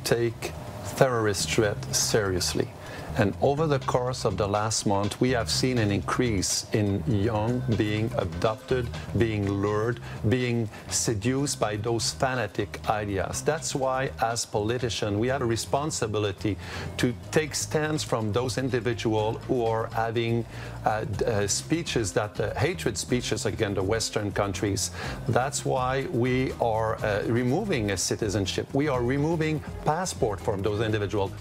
take terrorist threat seriously. And over the course of the last month, we have seen an increase in young being abducted, being lured, being seduced by those fanatic ideas. That's why, as politicians, we have a responsibility to take stands from those individuals who are having speeches hatred speeches against the Western countries. That's why we are removing a citizenship. We are removing passport from those individuals.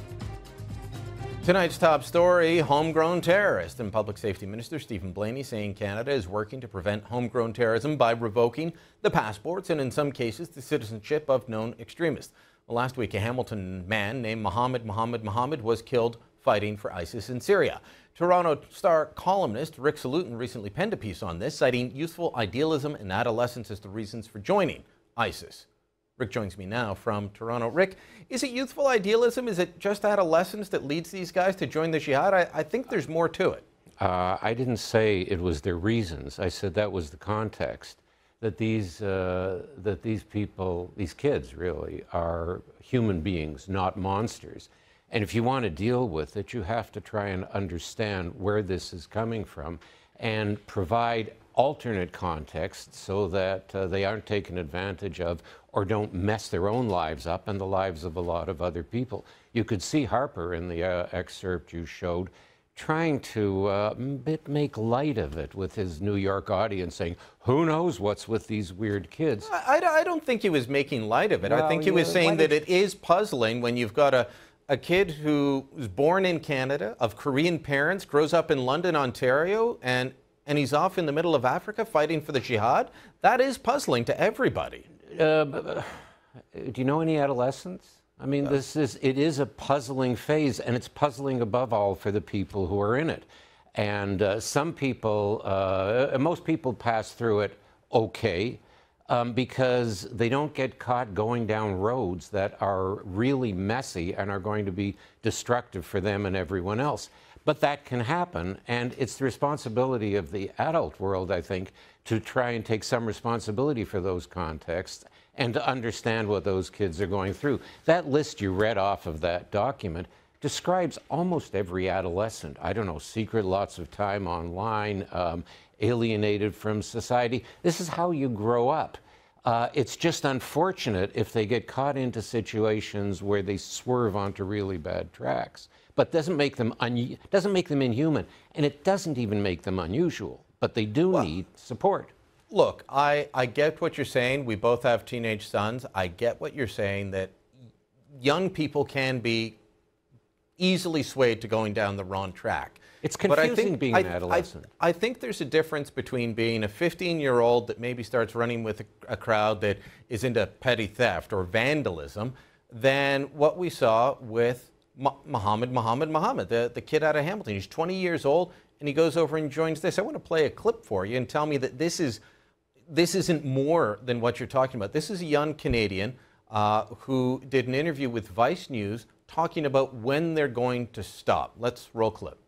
Tonight's top story, homegrown terrorist. And Public Safety Minister Stephen Blaney saying Canada is working to prevent homegrown terrorism by revoking the passports and in some cases the citizenship of known extremists. Well, last week a Hamilton man named Mohammed was killed fighting for ISIS in Syria. Toronto Star columnist Rick Salutin recently penned a piece on this, citing youthful idealism and adolescence as the reasons for joining ISIS. Rick joins me now from Toronto. Rick, is it youthful idealism? Is it just adolescence that leads these guys to join the jihad? I think there's more to it. I didn't say it was their reasons. I said that was the context. That these people, these kids really, are human beings, not monsters. And if you want to deal with it, you have to try and understand where this is coming from and provide alternate context so that they aren't taken advantage of or don't mess their own lives up and the lives of a lot of other people. You could see Harper in the excerpt you showed trying to make light of it with his New York audience, saying, who knows what's with these weird kids. I don't think he was making light of it. Well, I think he was saying that it is puzzling when you've got a kid who was born in Canada, of Korean parents, grows up in London, Ontario, and he's off in the middle of Africa fighting for the jihad. That is puzzling to everybody. Do you know any adolescents? I mean, it is a puzzling phase, and it's puzzling above all for the people who are in it. And some people, most people pass through it okay because they don't get caught going down roads that are really messy and are going to be destructive for them and everyone else. But that can happen, and it's the responsibility of the adult world, I think, to try and take some responsibility for those contexts and to understand what those kids are going through. That list you read off of that document describes almost every adolescent. I don't know, secret lots of time online, alienated from society. This is how you grow up. It's just unfortunate if they get caught into situations where they swerve onto really bad tracks. But doesn't make them inhuman, and it doesn't even make them unusual. But they do need support. Look, I get what you're saying. We both have teenage sons. I get what you're saying, that young people can be easily swayed to going down the wrong track. It's confusing being an adolescent. I think there's a difference between being a 15-year-old that maybe starts running with a crowd that is into petty theft or vandalism than what we saw with Mohammed, the kid out of Hamilton. He's 20 years old, and he goes over and joins this. I want to play a clip for you and tell me that this isn't more than what you're talking about. This is a young Canadian who did an interview with Vice News talking about when they're going to stop. Let's roll clip.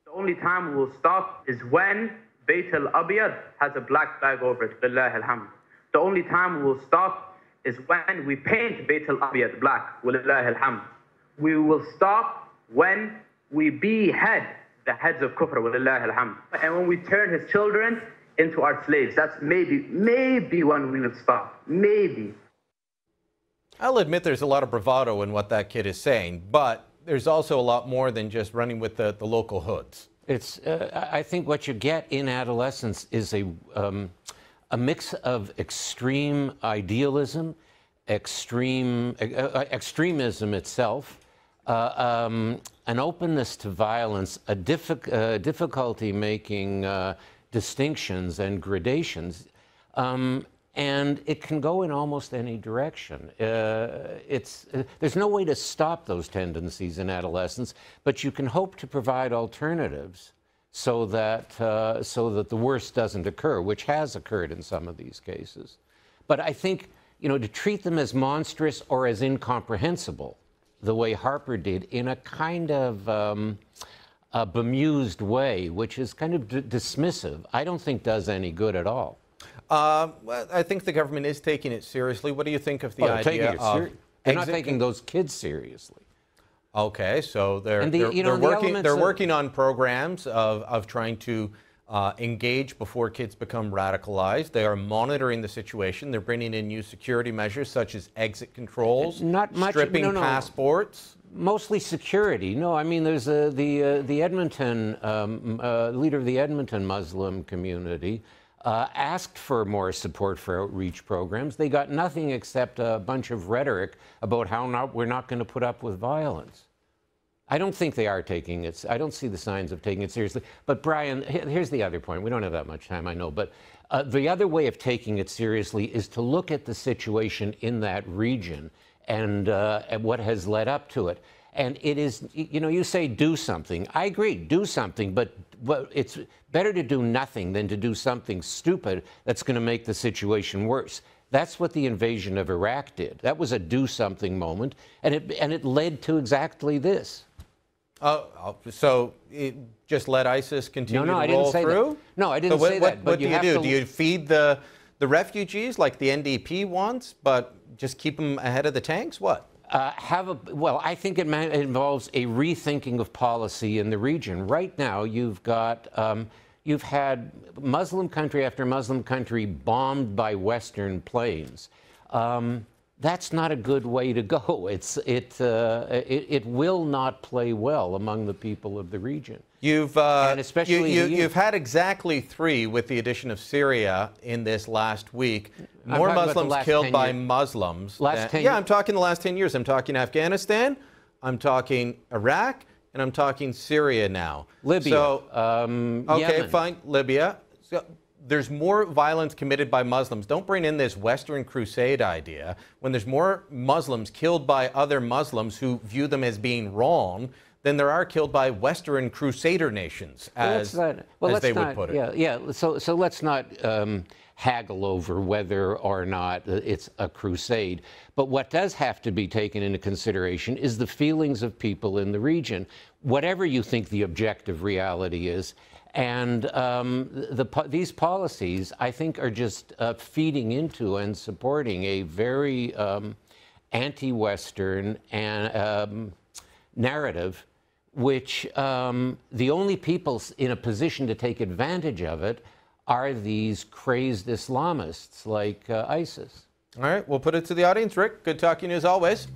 The only time we will stop is when Bayt al-Abyad has a black flag over it. Lillahi alhamd. The only time we will stop is when we paint Bayt al-Abyad black. Lillahi alhamd. We will stop when we behead the heads of kufr. Lillahi alhamd. And when we turn his children into our slaves. That's maybe when we will stop. Maybe. I'll admit there's a lot of bravado in what that kid is saying, but there's also a lot more than just running with the local hoods. It's, I think what you get in adolescence is a mix of extreme idealism, extremism itself, an openness to violence, a difficulty making distinctions and gradations, and it can go in almost any direction. There's no way to stop those tendencies in adolescence, but you can hope to provide alternatives so that the worst doesn't occur, which has occurred in some of these cases. But I think, you know, to treat them as monstrous or as incomprehensible, the way Harper did, in a kind of a bemused way, which is kind of dismissive, I don't think does any good at all. Well, I think the government is taking it seriously. What do you think of the idea of They're not taking those kids seriously. Okay, so they're they're working on programs of trying to engage before kids become radicalized. They are monitoring the situation. They're bringing in new security measures such as exit controls, stripping passports. Mostly security. No, I mean, there's the Edmonton leader of the Edmonton Muslim community asked for more support for outreach programs. They got nothing except a bunch of rhetoric about how we're not going to put up with violence. I don't think they are taking it. I don't see the signs of taking it seriously. But Brian, here's the other point. We don't have that much time, I know. But the other way of taking it seriously is to look at the situation in that region and what has led up to it. And it is, you say do something. I agree, do something, but it's better to do nothing than to do something stupid that's going to make the situation worse. That's what the invasion of Iraq did. That was a do something moment, and it led to exactly this. So it just let ISIS continue to roll through? I didn't say that. No, I didn't say that. What do you do? Do you feed the refugees like the NDP wants, but just keep them ahead of the tanks? What? Well, I think it involves a rethinking of policy in the region. Right now, you've had Muslim country after Muslim country bombed by Western planes. That's not a good way to go. It will not play well among the people of the region. You've had exactly 3 with the addition of Syria in this last week. More Muslims killed by Muslims. I'm talking the last 10 years. I'm talking Afghanistan, I'm talking Iraq, and I'm talking Syria now. Libya. So, okay, Yemen. fine, Libya. So, there's more violence committed by Muslims. Don't bring in this Western crusade idea. When there's more Muslims killed by other Muslims who view them as being wrong than there are killed by Western crusader nations, as they would put it. Yeah. So let's not haggle over whether or not it's a crusade. But what does have to be taken into consideration is the feelings of people in the region, whatever you think the objective reality is. And these policies, I think, are just feeding into and supporting a very anti-Western narrative, which the only people in a position to take advantage of it are these crazed Islamists like ISIS. All right, we'll put it to the audience. Rick, good talking to you as always.